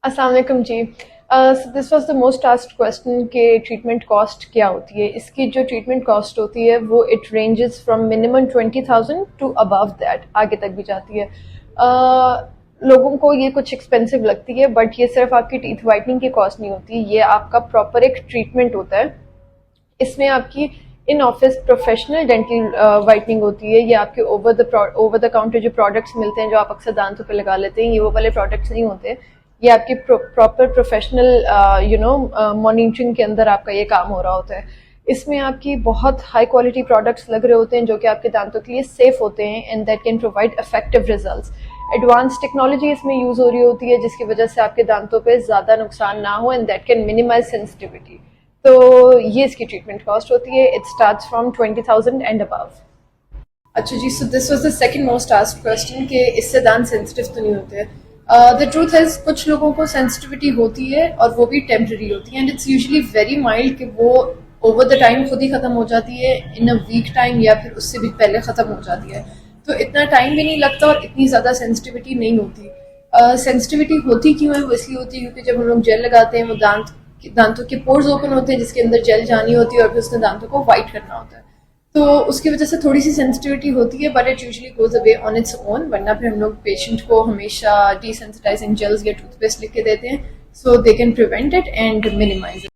अस्सलाम वालेकुम जी। This was the most asked question कि ट्रीटमेंट कॉस्ट क्या होती है। इसकी जो ट्रीटमेंट कॉस्ट होती है वो it ranges from minimum 20,000 to above that, आगे तक भी जाती है। लोगों को ये कुछ एक्सपेंसिव लगती है, बट ये सिर्फ आपकी टीथ वाइटनिंग की कॉस्ट नहीं होती, ये आपका प्रॉपर एक ट्रीटमेंट होता है। इसमें आपकी in office professional dental whitening होती है। ये आपके ओवर द काउंटर जो प्रोडक्ट्स मिलते हैं, जो आप अक्सर दांतों पे लगा लेते हैं, ये वो वाले प्रोडक्ट्स नहीं होते। ये आपकी प्रॉपर प्रोफेशनल मॉनिटरिंग के अंदर आपका ये काम हो रहा होता है। इसमें आपकी बहुत हाई क्वालिटी प्रोडक्ट्स लग रहे होते हैं जो कि आपके दांतों के लिए सेफ होते हैं and that can provide effective results. Advance technology इसमें यूज हो रही होती है जिसकी वजह से आपके दांतों पे ज़्यादा नुकसान ना हो and that can minimise sensitivity. तो ये इसकी ट्रीटमेंट कॉस्ट होती है। It starts from 20,000 and above. अच्छा जी, so this was the second most asked question कि इससे दांत सेंसिटिव तो नहीं होते। द ट्रूथ है कुछ लोगों को सेंसिटिविटी होती है और वो भी टेम्पररी होती है and it's usually very mild कि वो ओवर द टाइम खुद ही ख़त्म हो जाती है इन अ वीक टाइम या फिर उससे भी पहले ख़त्म हो जाती है। तो इतना टाइम भी नहीं लगता और इतनी ज़्यादा सेंसिटिविटी नहीं होती। सेंसिटिविटी होती क्यों है? वो इसलिए होती है क्योंकि जब हम लोग जेल लगाते हैं वो दांतों के पोर्स ओपन होते हैं जिसके अंदर जेल जानी होती है और फिर उसने दांतों को वाइट करना होता है। तो उसकी वजह से थोड़ी सी सेंसिटिविटी होती है, but it usually goes away on its own. वरना फिर हम लोग पेशेंट को हमेशा डिसेंसिटाइजिंग जेल्स या टूथपेस्ट लिख के देते हैं so they can prevent it and minimise it.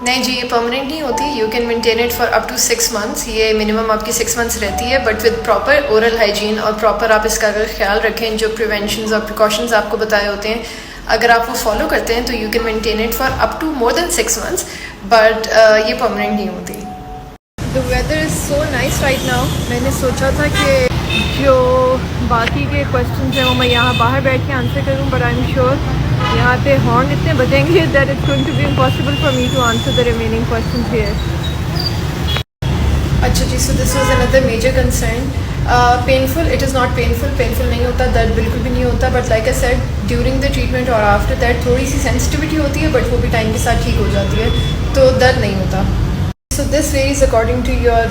नहीं जी, ये परमानेंट नहीं होती। You can maintain it for up to 6 months. ये मिनिमम आपकी 6 मंथ्स रहती है, but with proper oral hygiene और प्रॉपर आप इसका अगर ख्याल रखें, जो प्रिवेंशन और प्रिकॉशंस आपको बताए होते हैं, अगर आप वो फॉलो करते हैं तो you can maintain it for up to more than 6 months, but ये परमानेंट नहीं होती। The weather is so nice right now. मैंने सोचा था कि जो बाकी के क्वेश्चन हैं वो मैं यहाँ बाहर बैठ के आंसर करूँ, बट आई एम श्योर यहाँ पे हॉर्न इतने बजेंगे that it's going to be impossible for me to answer the remaining question here. अच्छा जी, so this was another major concern. Painful, it is not painful नहीं होता, दर्द बिल्कुल भी नहीं होता, but like I said during the treatment और आफ्टर दैट थोड़ी सी सेंसिटिविटी होती है, बट वो भी टाइम के साथ ठीक हो जाती है, तो दर्द नहीं होता। So this varies according to your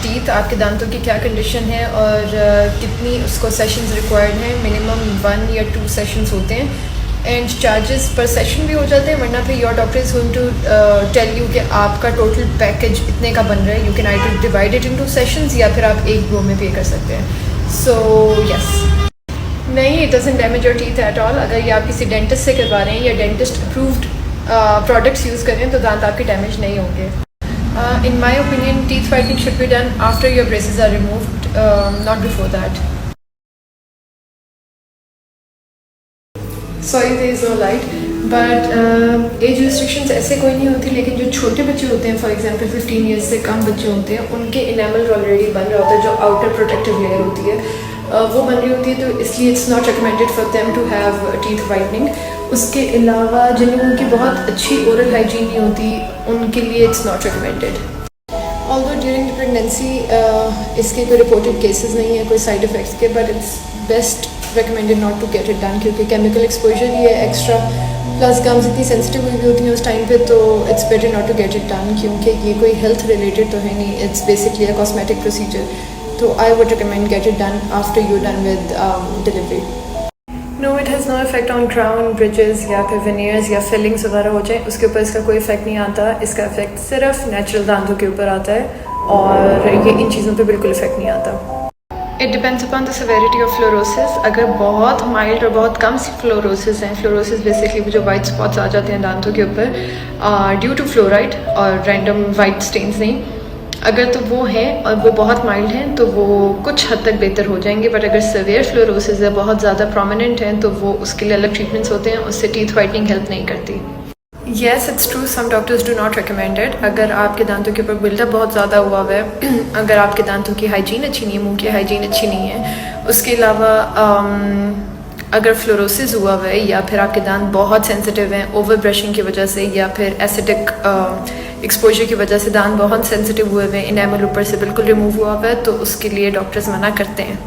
teeth, आपके दांतों की क्या कंडीशन है और कितनी उसको सेशंस रिक्वायर्ड हैं। मिनिमम 1 या 2 सेशंस होते हैं एंड चार्जेस पर सेशन भी हो जाते हैं, वरना फिर your doctor is going to tell you कि आपका टोटल पैकेज इतने का बन रहा है। You can either divide it into sessions या फिर आप एक गो में पे कर सकते हैं। सो यस, नहीं, it doesn't damage your teeth at all. अगर ये आप किसी डेंटिस्ट से करवा रहे हैं या डेंटिस्ट अप्रूव्ड प्रोडक्ट्स यूज़ करें तो दांत आपके डैमेज नहीं होंगे। In my opinion, teeth whitening should be done after your braces are removed, not before that. Sorry, there is no light, but age restrictions ऐसे कोई नहीं होती, लेकिन जो छोटे बच्चे होते हैं, फॉर एग्जांपल 15 ईयर्स से कम बच्चे होते हैं, उनके इनेमल ऑलरेडी बन रहा होता है, जो आउटर प्रोटेक्टिव लेयर होती है वो बन रही होती है, तो इसलिए it's not recommended for them to have teeth whitening. उसके अलावा जिन लोगों की बहुत अच्छी ओरल हाइजीन नहीं होती उनके लिए it's not recommended. Although during the pregnancy इसके कोई रिपोर्टेड केसेस नहीं है कोई साइड इफ़ेक्ट्स के, but it's best recommended not to get it done, क्योंकि केमिकल एक्सपोजर ही है एक्स्ट्रा, प्लस गम्स इतनी सेंसिटिव हुई होती हैं उस टाइम पे, तो it's better not to get it done, क्योंकि ये कोई हेल्थ रिलेटेड तो है नहीं, it's basically a cosmetic procedure. तो I would recommend get it done after you done with delivery. No, it has no effect on crown, bridges या फिर वेनियर्स या फिलिंग्स वगैरह हो जाए, उसके ऊपर इसका कोई इफेक्ट नहीं आता। इसका इफेक्ट सिर्फ नेचुरल दांतों के ऊपर आता है और ये इन चीज़ों पे बिल्कुल इफेक्ट नहीं आता। It depends upon the severity of fluorosis. अगर बहुत माइल्ड और बहुत कम सी फ्लोरोसिस हैं, फ्लोरोसिस बेसिकली जो वाइट स्पॉट्स आ जाते हैं दांतों के ऊपर ड्यू टू फ्लोराइड और रैंडम वाइट स्टेन्स नहीं, अगर तो वो हैं और वो बहुत माइल्ड हैं तो वो कुछ हद तक बेहतर हो जाएंगे, बट अगर सीवियर फ्लोरोसिस है, बहुत ज़्यादा प्रोमिनेंट हैं, तो वो उसके लिए अलग ट्रीटमेंट्स होते हैं, उससे टीथ वाइटनिंग हेल्प नहीं करती। Yes, it's true, some doctors do not recommend it. अगर आपके दांतों के ऊपर बिल्डअप बहुत ज़्यादा हुआ हुआ है, अगर आपके दांतों की हाइजीन अच्छी नहीं है, मुंह की हाइजीन अच्छी नहीं है, उसके अलावा अगर फ्लोरोसिस हुआ हुआ है या फिर आपके दांत बहुत सेंसिटिव हैं ओवर ब्रशिंग की वजह से या फिर एसिडिक एक्सपोजर की वजह से दांत बहुत सेंसिटिव हुए हुए हैं, इनेमल ऊपर से बिल्कुल रिमूव हुआ हुआ है, तो उसके लिए डॉक्टर्स मना करते हैं।